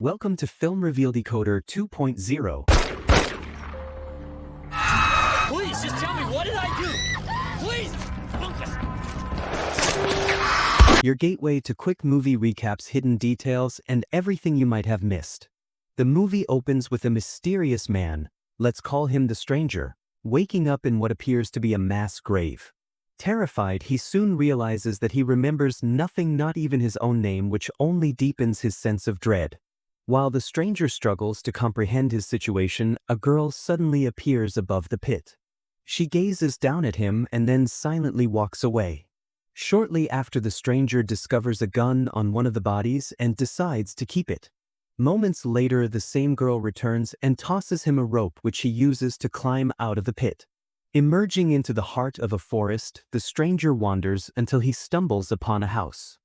Welcome to Film Reveal Decoder 2.0, Please, just tell me, what did I do? Please! your gateway to quick movie recaps, hidden details, and everything you might have missed. The movie opens with a mysterious man, let's call him the Stranger, waking up in what appears to be a mass grave. Terrified, he soon realizes that he remembers nothing, not even his own name, which only deepens his sense of dread. While the Stranger struggles to comprehend his situation, a girl suddenly appears above the pit. She gazes down at him and then silently walks away. Shortly after, the Stranger discovers a gun on one of the bodies and decides to keep it. Moments later, the same girl returns and tosses him a rope which he uses to climb out of the pit. Emerging into the heart of a forest, the Stranger wanders until he stumbles upon a house.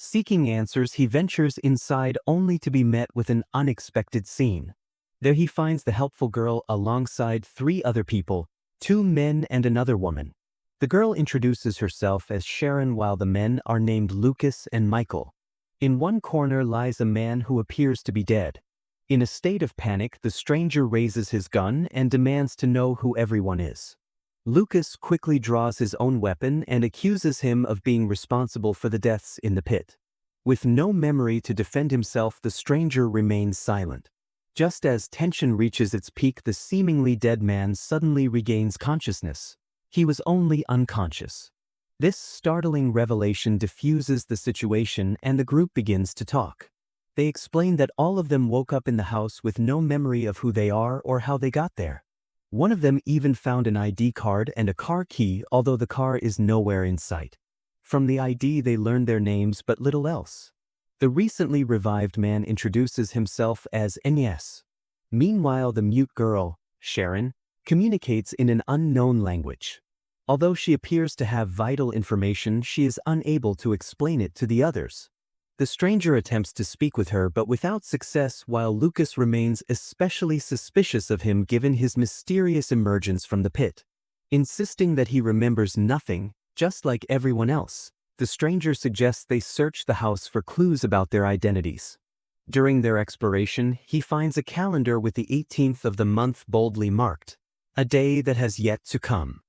Seeking answers, he ventures inside only to be met with an unexpected scene. There he finds the helpful girl alongside three other people, two men and another woman. The girl introduces herself as Sharon while the men are named Lucas and Michael. In one corner lies a man who appears to be dead. In a state of panic, the Stranger raises his gun and demands to know who everyone is. Lucas quickly draws his own weapon and accuses him of being responsible for the deaths in the pit. With no memory to defend himself, the Stranger remains silent. Just as tension reaches its peak, the seemingly dead man suddenly regains consciousness. He was only unconscious. This startling revelation diffuses the situation and the group begins to talk. They explain that all of them woke up in the house with no memory of who they are or how they got there. One of them even found an ID card and a car key, although the car is nowhere in sight. From the ID they learned their names but little else. The recently revived man introduces himself as Nes. Meanwhile, the mute girl, Sharon, communicates in an unknown language. Although she appears to have vital information, she is unable to explain it to the others. The Stranger attempts to speak with her but without success, while Lucas remains especially suspicious of him given his mysterious emergence from the pit. Insisting that he remembers nothing, just like everyone else, the Stranger suggests they search the house for clues about their identities. During their exploration, he finds a calendar with the 18th of the month boldly marked, a day that has yet to come.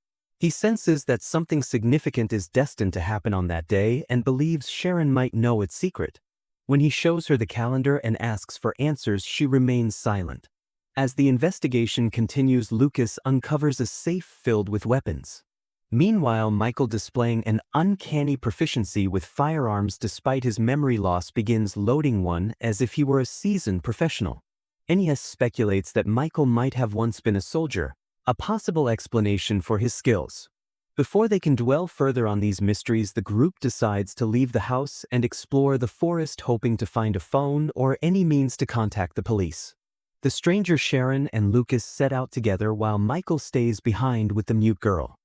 He senses that something significant is destined to happen on that day and believes Sharon might know its secret. When he shows her the calendar and asks for answers, she remains silent. As the investigation continues, Lucas uncovers a safe filled with weapons. Meanwhile, Michael, displaying an uncanny proficiency with firearms despite his memory loss, begins loading one as if he were a seasoned professional. Nes speculates that Michael might have once been a soldier, a possible explanation for his skills. Before they can dwell further on these mysteries, the group decides to leave the house and explore the forest, hoping to find a phone or any means to contact the police. The Stranger, Sharon, and Lucas set out together while Michael stays behind with the mute girl.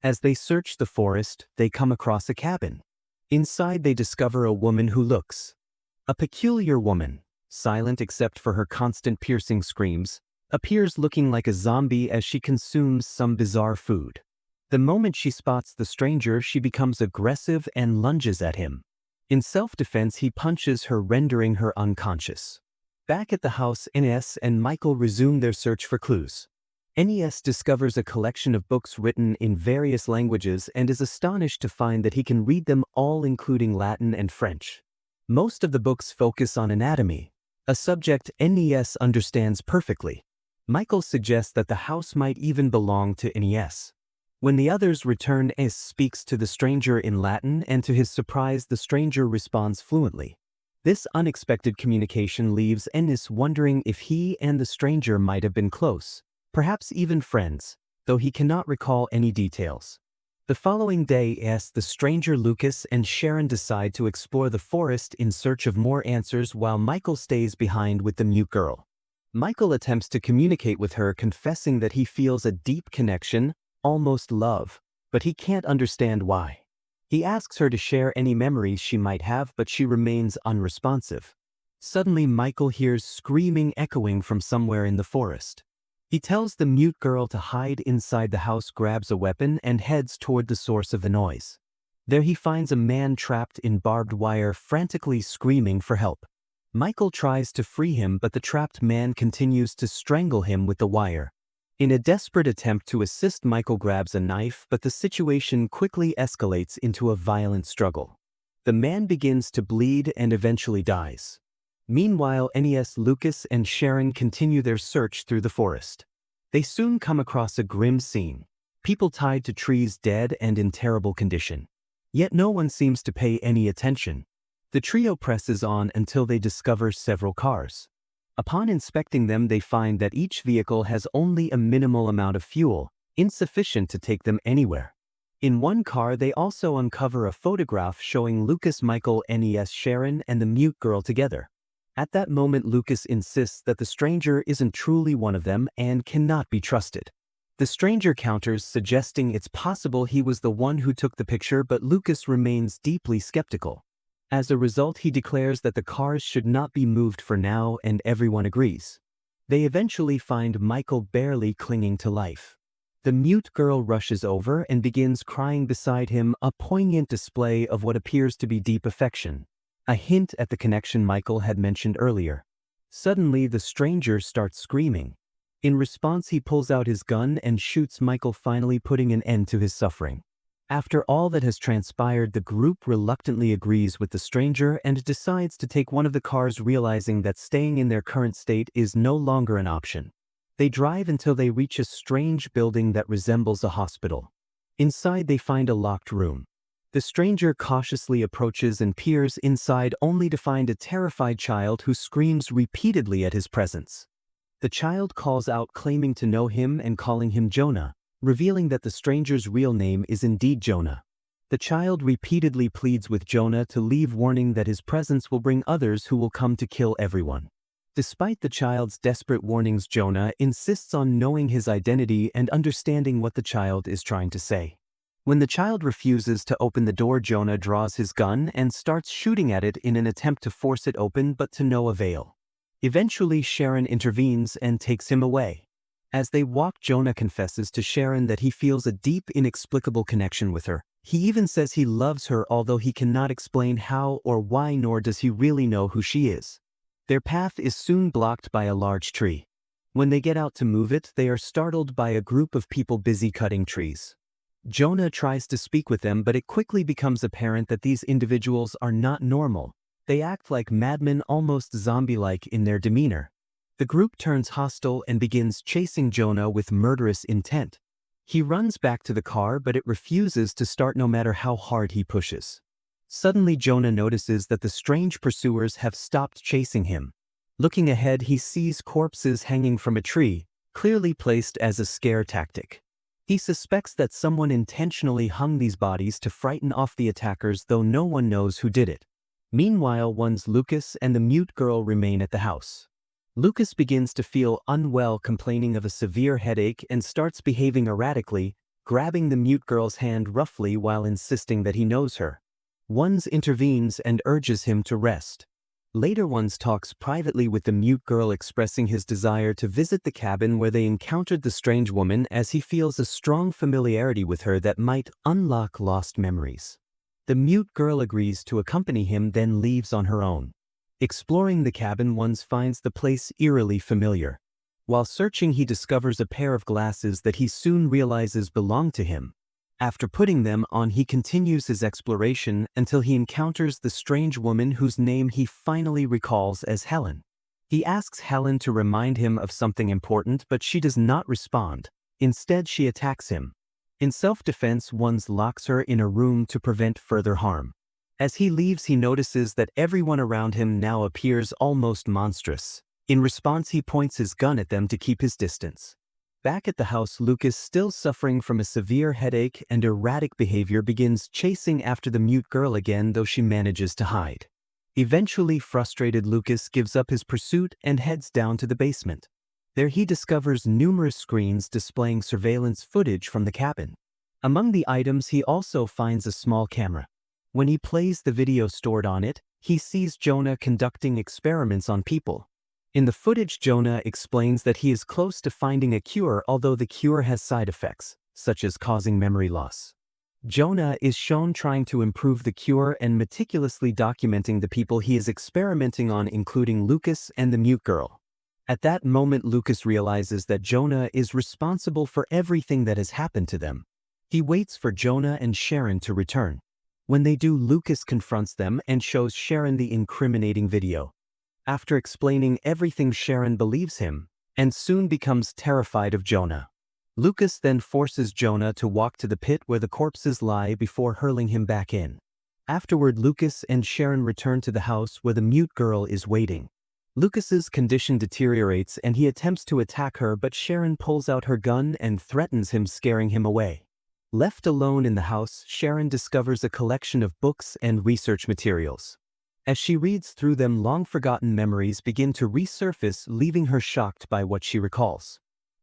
As they search the forest, they come across a cabin. Inside, they discover a woman who looks a peculiar woman, silent except for her constant piercing screams, appears looking like a zombie as she consumes some bizarre food. The moment she spots the Stranger, she becomes aggressive and lunges at him. In self-defense, he punches her, rendering her unconscious. Back at the house, Nes and Michael resume their search for clues. Nes discovers a collection of books written in various languages and is astonished to find that he can read them all, including Latin and French. Most of the books focus on anatomy, a subject Nes understands perfectly. Michael suggests that the house might even belong to Nes. When the others return, Nes speaks to the Stranger in Latin, and to his surprise, the Stranger responds fluently. This unexpected communication leaves Nes wondering if he and the Stranger might have been close, perhaps even friends, though he cannot recall any details. The following day, the Stranger, Lucas, and Sharon decide to explore the forest in search of more answers while Michael stays behind with the mute girl. Michael attempts to communicate with her, confessing that he feels a deep connection, almost love, but he can't understand why. He asks her to share any memories she might have, but she remains unresponsive. Suddenly, Michael hears screaming echoing from somewhere in the forest. He tells the mute girl to hide inside the house, grabs a weapon, and heads toward the source of the noise. There he finds a man trapped in barbed wire, frantically screaming for help. Michael tries to free him, but the trapped man continues to strangle him with the wire. In a desperate attempt to assist, Michael grabs a knife, but the situation quickly escalates into a violent struggle. The man begins to bleed and eventually dies. Meanwhile, Lucas and Sharon continue their search through the forest. They soon come across a grim scene. People tied to trees, dead and in terrible condition. Yet no one seems to pay any attention. The trio presses on until they discover several cars. Upon inspecting them, they find that each vehicle has only a minimal amount of fuel, insufficient to take them anywhere. In one car, they also uncover a photograph showing Lucas, Michael, Sharon, and the mute girl together. At that moment, Lucas insists that the stranger isn't truly one of them and cannot be trusted. The stranger counters, suggesting it's possible he was the one who took the picture, but Lucas remains deeply skeptical. As a result, he declares that the cars should not be moved for now, and everyone agrees. They eventually find Michael barely clinging to life. The mute girl rushes over and begins crying beside him, a poignant display of what appears to be deep affection, a hint at the connection Michael had mentioned earlier. Suddenly, the stranger starts screaming. In response, he pulls out his gun and shoots Michael, finally putting an end to his suffering. After all that has transpired, the group reluctantly agrees with the stranger and decides to take one of the cars, realizing that staying in their current state is no longer an option. They drive until they reach a strange building that resembles a hospital. Inside, they find a locked room. The stranger cautiously approaches and peers inside, only to find a terrified child who screams repeatedly at his presence. The child calls out, claiming to know him and calling him Jonah, revealing that the stranger's real name is indeed Jonah. The child repeatedly pleads with Jonah to leave, warning that his presence will bring others who will come to kill everyone. Despite the child's desperate warnings, Jonah insists on knowing his identity and understanding what the child is trying to say. When the child refuses to open the door, Jonah draws his gun and starts shooting at it in an attempt to force it open, but to no avail. Eventually, Sharon intervenes and takes him away. As they walk, Jonah confesses to Sharon that he feels a deep, inexplicable connection with her. He even says he loves her, although he cannot explain how or why, nor does he really know who she is. Their path is soon blocked by a large tree. When they get out to move it, they are startled by a group of people busy cutting trees. Jonah tries to speak with them, but it quickly becomes apparent that these individuals are not normal. They act like madmen, almost zombie-like in their demeanor. The group turns hostile and begins chasing Jonah with murderous intent. He runs back to the car, but it refuses to start no matter how hard he pushes. Suddenly, Jonah notices that the strange pursuers have stopped chasing him. Looking ahead, he sees corpses hanging from a tree, clearly placed as a scare tactic. He suspects that someone intentionally hung these bodies to frighten off the attackers, though no one knows who did it. Meanwhile, Lucas and the mute girl remain at the house. Lucas begins to feel unwell, complaining of a severe headache, and starts behaving erratically, grabbing the mute girl's hand roughly while insisting that he knows her. Intervenes and urges him to rest. Later, talks privately with the mute girl, expressing his desire to visit the cabin where they encountered the strange woman, as he feels a strong familiarity with her that might unlock lost memories. The mute girl agrees to accompany him, then leaves on her own. Exploring the cabin, finds the place eerily familiar. While searching, he discovers a pair of glasses that he soon realizes belong to him. After putting them on, he continues his exploration until he encounters the strange woman whose name he finally recalls as Helen. He asks Helen to remind him of something important, but she does not respond. Instead, she attacks him. In self-defense, locks her in a room to prevent further harm. As he leaves, he notices that everyone around him now appears almost monstrous. In response, he points his gun at them to keep his distance. Back at the house, Lucas, still suffering from a severe headache and erratic behavior, begins chasing after the mute girl again, though she manages to hide. Eventually, frustrated, Lucas gives up his pursuit and heads down to the basement. There he discovers numerous screens displaying surveillance footage from the cabin. Among the items, he also finds a small camera. When he plays the video stored on it, he sees Jonah conducting experiments on people. In the footage, Jonah explains that he is close to finding a cure, although the cure has side effects, such as causing memory loss. Jonah is shown trying to improve the cure and meticulously documenting the people he is experimenting on, including Lucas and the mute girl. At that moment, Lucas realizes that Jonah is responsible for everything that has happened to them. He waits for Jonah and Sharon to return. When they do, Lucas confronts them and shows Sharon the incriminating video. After explaining everything, Sharon believes him and soon becomes terrified of Jonah. Lucas then forces Jonah to walk to the pit where the corpses lie before hurling him back in. Afterward, Lucas and Sharon return to the house where the mute girl is waiting. Lucas's condition deteriorates and he attempts to attack her, but Sharon pulls out her gun and threatens him, scaring him away. Left alone in the house, Sharon discovers a collection of books and research materials. As she reads through them, long-forgotten memories begin to resurface, leaving her shocked by what she recalls.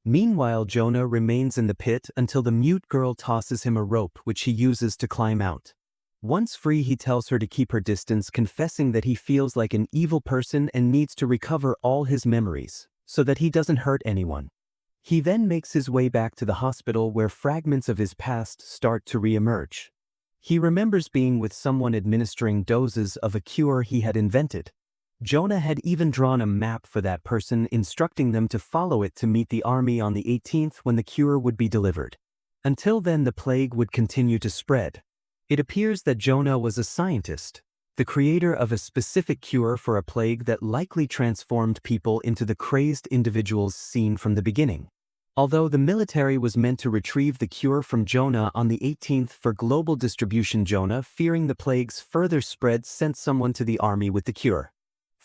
Meanwhile, Jonah remains in the pit until the mute girl tosses him a rope which he uses to climb out. Once free, he tells her to keep her distance, confessing that he feels like an evil person and needs to recover all his memories so that he doesn't hurt anyone. He then makes his way back to the hospital where fragments of his past start to re-emerge. He remembers being with someone administering doses of a cure he had invented. Jonah had even drawn a map for that person, instructing them to follow it to meet the army on the 18th when the cure would be delivered. Until then, the plague would continue to spread. It appears that Jonah was a scientist, the creator of a specific cure for a plague that likely transformed people into the crazed individuals seen from the beginning. Although the military was meant to retrieve the cure from Jonah on the 18th for global distribution, Jonah, fearing the plague's further spread, sent someone to the army with the cure.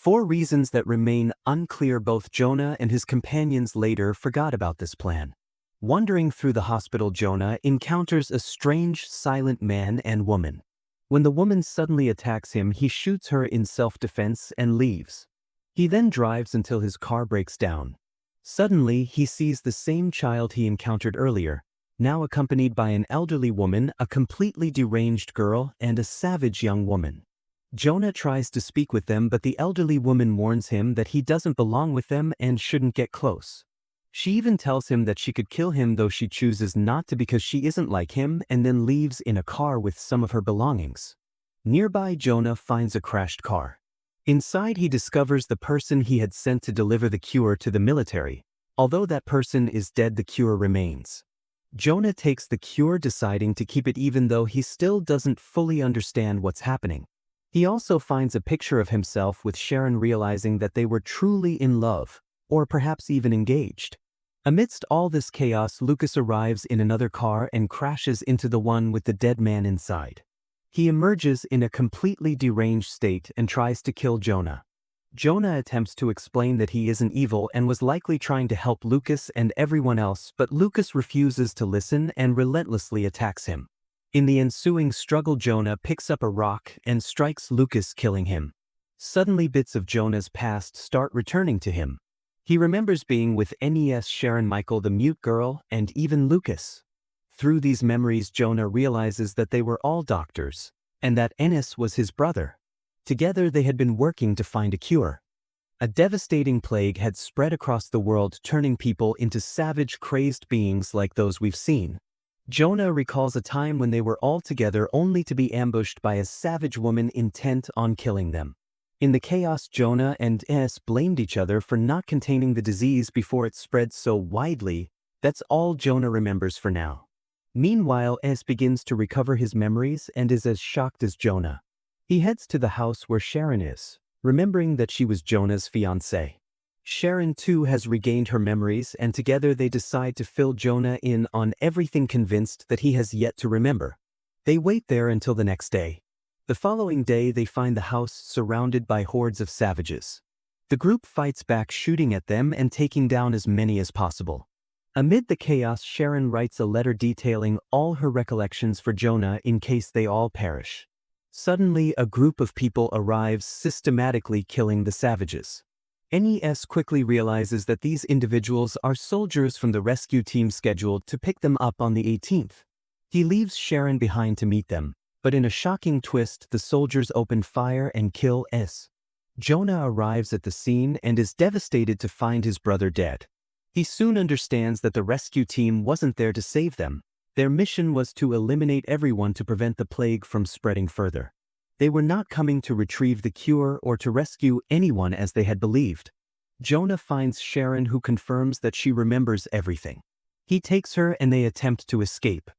For reasons that remain unclear, both Jonah and his companions later forgot about this plan. Wandering through the hospital, Jonah encounters a strange, silent man and woman. When the woman suddenly attacks him, he shoots her in self-defense and leaves. He then drives until his car breaks down. Suddenly, he sees the same child he encountered earlier, now accompanied by an elderly woman, a completely deranged girl, and a savage young woman. Jonah tries to speak with them, but the elderly woman warns him that he doesn't belong with them and shouldn't get close. She even tells him that she could kill him, though she chooses not to because she isn't like him, and then leaves in a car with some of her belongings. Nearby, Jonah finds a crashed car. Inside, he discovers the person he had sent to deliver the cure to the military. Although that person is dead, the cure remains. Jonah takes the cure, deciding to keep it even though he still doesn't fully understand what's happening. He also finds a picture of himself with Sharon, realizing that they were truly in love, or perhaps even engaged. Amidst all this chaos, Lucas arrives in another car and crashes into the one with the dead man inside. He emerges in a completely deranged state and tries to kill Jonah. Jonah attempts to explain that he isn't evil and was likely trying to help Lucas and everyone else, but Lucas refuses to listen and relentlessly attacks him. In the ensuing struggle, Jonah picks up a rock and strikes Lucas, killing him. Suddenly, bits of Jonah's past start returning to him. He remembers being with Nes, Sharon, Michael, the mute girl, and even Lucas. Through these memories, Jonah realizes that they were all doctors, and that Enes was his brother. Together, they had been working to find a cure. A devastating plague had spread across the world, turning people into savage, crazed beings like those we've seen. Jonah recalls a time when they were all together only to be ambushed by a savage woman intent on killing them. In the chaos, Jonah and Es blamed each other for not containing the disease before it spread so widely. That's all Jonah remembers for now. Meanwhile, Es begins to recover his memories and is as shocked as Jonah. He heads to the house where Sharon is, remembering that she was Jonah's fiancée. Sharon too has regained her memories, and together they decide to fill Jonah in on everything, convinced that he has yet to remember. They wait there until the next day. The following day, they find the house surrounded by hordes of savages. The group fights back, shooting at them and taking down as many as possible. Amid the chaos, Sharon writes a letter detailing all her recollections for Jonah in case they all perish. Suddenly, a group of people arrives, systematically killing the savages. Nes quickly realizes that these individuals are soldiers from the rescue team scheduled to pick them up on the 18th. He leaves Sharon behind to meet them, but in a shocking twist, the soldiers open fire and kill Es. Jonah arrives at the scene and is devastated to find his brother dead. He soon understands that the rescue team wasn't there to save them. Their mission was to eliminate everyone to prevent the plague from spreading further. They were not coming to retrieve the cure or to rescue anyone as they had believed. Jonah finds Sharon, who confirms that she remembers everything. He takes her and they attempt to escape.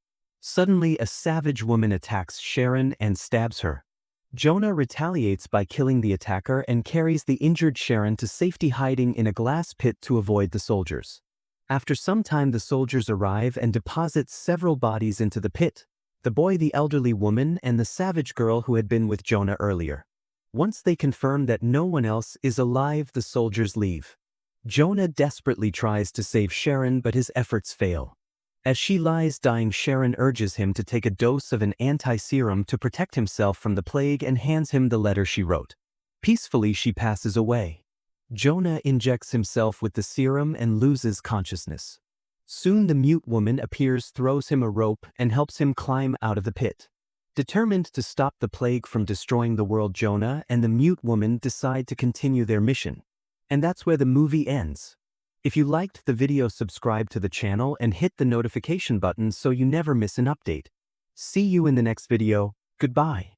Suddenly, a savage woman attacks Sharon and stabs her. Jonah retaliates by killing the attacker and carries the injured Sharon to safety, hiding in a glass pit to avoid the soldiers. After some time, the soldiers arrive and deposit several bodies into the pit: the boy, the elderly woman, and the savage girl who had been with Jonah earlier. Once they confirm that no one else is alive, the soldiers leave. Jonah desperately tries to save Sharon, but his efforts fail. As she lies dying, Sharon urges him to take a dose of an anti-serum to protect himself from the plague and hands him the letter she wrote. Peacefully, she passes away. Jonah injects himself with the serum and loses consciousness. Soon the mute woman appears, throws him a rope, and helps him climb out of the pit. Determined to stop the plague from destroying the world, Jonah and the mute woman decide to continue their mission. And that's where the movie ends. If you liked the video, subscribe to the channel and hit the notification button so you never miss an update. See you in the next video. Goodbye.